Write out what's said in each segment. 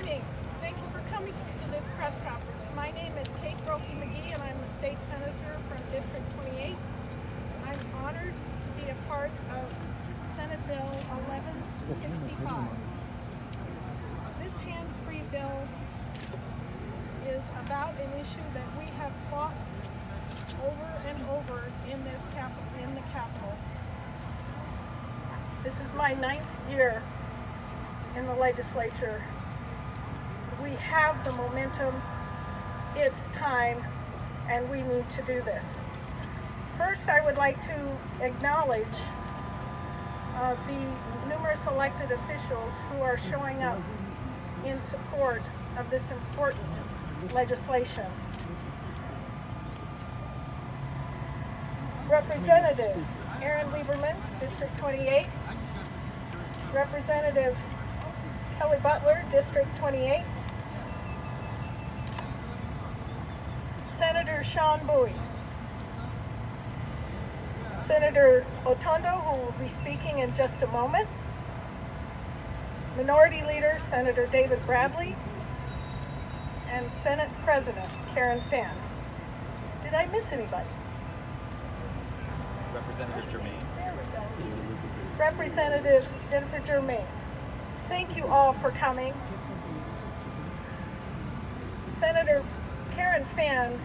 evening. Thank you for coming to this press conference. My name is Kate Brophy-McGee, and I'm the state senator from District 28. I'm honored to be a part of Senate Bill 1165. This hands-free bill is about an issue that we have fought over and over in the Capitol. This is my 9th year in the legislature. We have the momentum, it's time, and we need to do this. First, I would like to acknowledge the numerous elected officials who are showing up in support of this important legislation. Representative Aaron Lieberman, District 28. Representative Kelly Butler, District 28. Senator Sean Bowie. Senator Otondo, who will be speaking in just a moment. Minority Leader Senator David Bradley. And Senate President Karen Fann. Did I miss anybody? Representative Germain. Representative Jennifer Germain. Thank you all for coming. Senator Karen Fann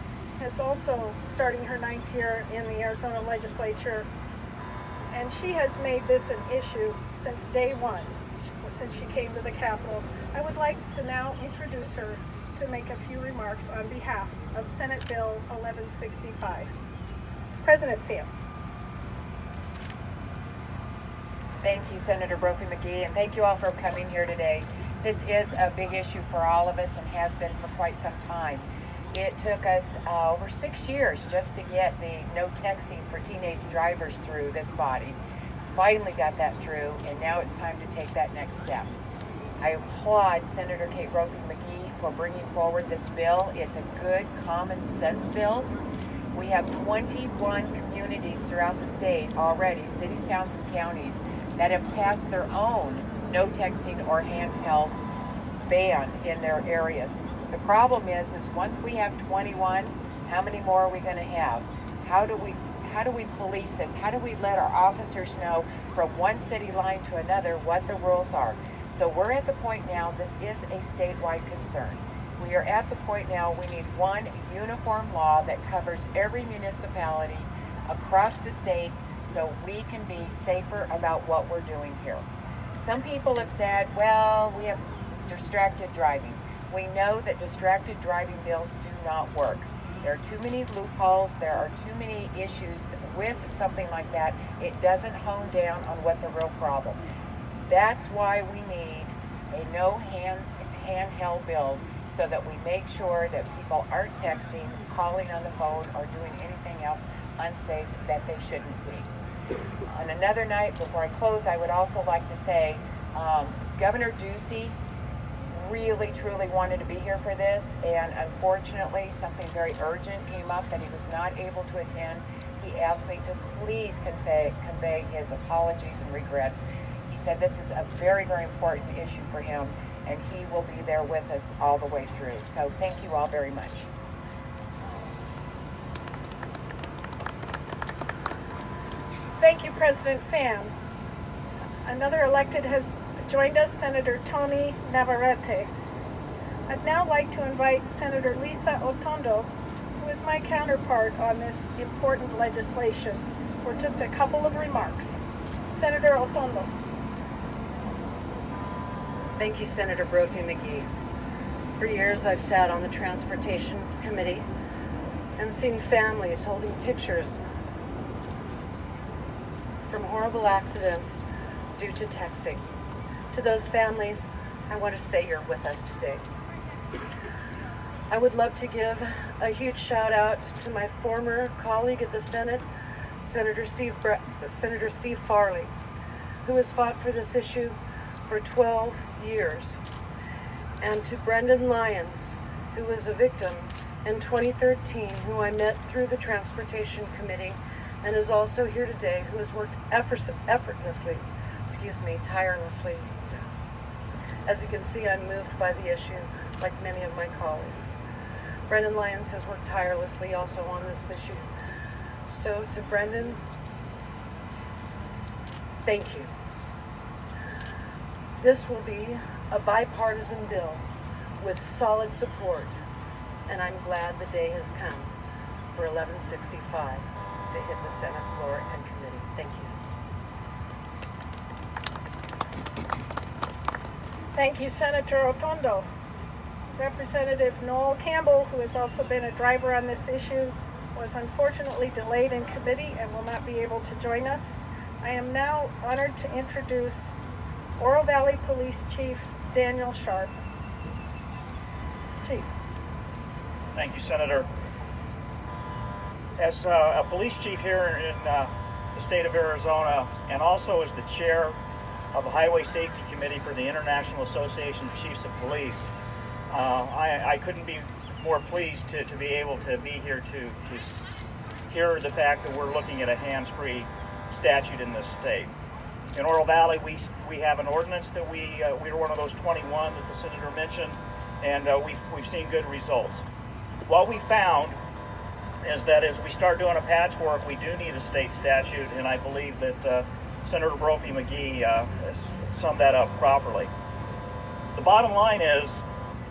is also starting her 9th year in the Arizona legislature, and she has made this an issue since day one, since she came to the Capitol. I would like to now introduce her to make a few remarks on behalf of Senate Bill 1165. President Fann. Thank you, Senator Brophy-McGee, and thank you all for coming here today. This is a big issue for all of us and has been for quite some time. It took us over 6 years just to get the no texting for teenage drivers through this body. Finally got that through, and now it's time to take that next step. I applaud Senator Kate Brophy-McGee for bringing forward this bill. It's a good common sense bill. We have 21 communities throughout the state already, cities, towns, and counties, that have passed their own no texting or handheld ban in their areas. The problem is once we have 21, how many more are we going to have? How do we police this? How do we let our officers know from one city line to another what the rules are? So we're at the point now, this is a statewide concern. We are at the point now we need one uniform law that covers every municipality across the state so we can be safer about what we're doing here. Some people have said, well, we have distracted driving. We know that distracted driving bills do not work. There are too many loopholes, there are too many issues with something like that. It doesn't hone down on what the real problem. That's why we need a no handheld bill so that we make sure that people aren't texting, calling on the phone, or doing anything else unsafe that they shouldn't be. On another night, before I close, I would also like to say Governor Ducey really truly wanted to be here for this, and unfortunately something very urgent came up that he was not able to attend. He asked me to please convey his apologies and regrets. He said this is a very, very important issue for him, and he will be there with us all the way through. So thank you all very much. Thank you, President Fann. Another elected has joined us, Senator Tony Navarrete. I'd now like to invite Senator Lisa Otondo, who is my counterpart on this important legislation, for just a couple of remarks. Senator Otondo. Thank you, Senator Brophy-McGee. For years, I've sat on the Transportation Committee and seen families holding pictures from horrible accidents due to texting. To those families, I want to say you're with us today. I would love to give a huge shout out to my former colleague at the Senate, Senator Steve Farley, who has fought for this issue for 12 years, and to Brendan Lyons, who was a victim in 2013, who I met through the Transportation Committee and is also here today, who has worked tirelessly As you can see, I'm moved by the issue like many of my colleagues. Brendan Lyons has worked tirelessly also on this issue. So to Brendan, thank you. This will be a bipartisan bill with solid support, and I'm glad the day has come for 1165 to hit the Senate floor and committee. Thank you. Thank you, Senator Otondo. Representative Noel Campbell, who has also been a driver on this issue, was unfortunately delayed in committee and will not be able to join us. I am now honored to introduce Oro Valley Police Chief Daniel Sharp. Chief. Thank you, Senator. As a police chief here in the state of Arizona, and also as the chair of the Highway Safety Committee for the International Association of Chiefs of Police, I couldn't be more pleased to be able to be here to hear the fact that we're looking at a hands-free statute in this state. In Oro Valley, we have an ordinance that we were one of those 21 that the senator mentioned, and we've seen good results. What we found is that as we start doing a patchwork, we do need a state statute, and I believe that Senator Brophy-McGee has summed that up properly. The bottom line is,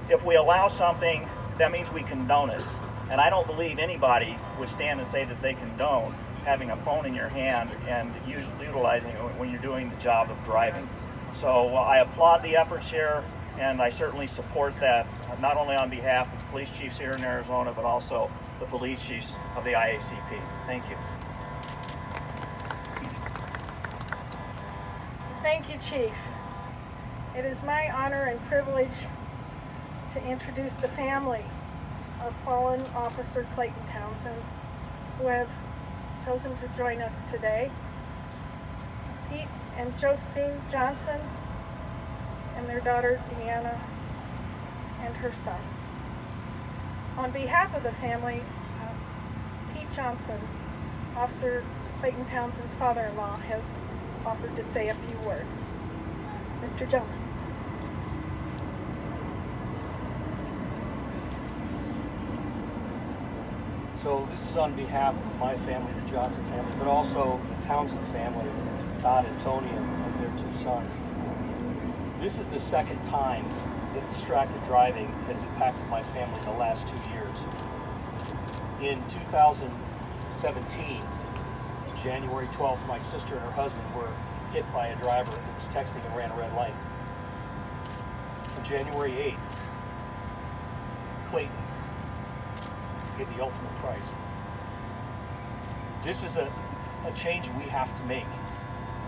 if we allow something, that means we condone it. And I don't believe anybody would stand and say that they condone having a phone in your hand and utilizing it when you're doing the job of driving. So I applaud the efforts here, and I certainly support that, not only on behalf of the police chiefs here in Arizona, but also the police chiefs of the IACP. Thank you. Thank you, Chief. It is my honor and privilege to introduce the family of fallen Officer Clayton Townsend, who have chosen to join us today. Pete and Josephine Johnson and their daughter Deanna and her son. On behalf of the family, Pete Johnson, Officer Clayton Townsend's father-in-law, has offered to say a few words. Mr. Johnson. So this is on behalf of my family, the Johnson family, but also the Townsend family, Todd and Tony and their two sons. This is the second time that distracted driving has impacted my family in the last 2 years. In 2017, January 12th, my sister and her husband were hit by a driver that was texting and ran a red light. On January 8th, Clayton paid the ultimate price. This is a change we have to make.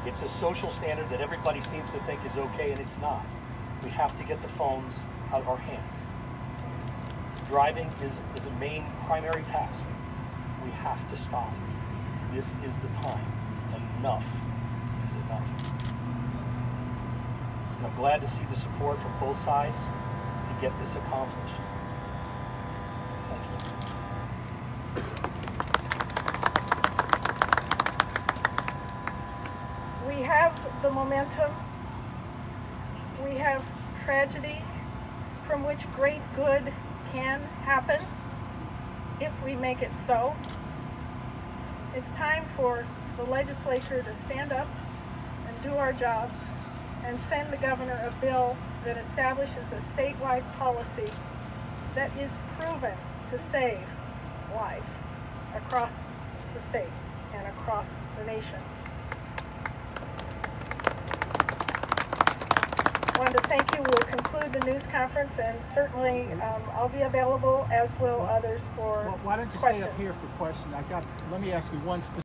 It's a social standard that everybody seems to think is okay, and it's not. We have to get the phones out of our hands. Driving is a main primary task. We have to stop. This is the time. Enough is enough. And I'm glad to see the support from both sides to get this accomplished. Thank you. We have the momentum. We have tragedy from which great good can happen if we make it so. It's time for the legislature to stand up and do our jobs and send the governor a bill that establishes a statewide policy that is proven to save lives across the state and across the nation. I wanted to thank you. We'll conclude the news conference, and certainly I'll be available, as will others, for Well, why don't you questions. stay up here for questions? Let me ask you one specific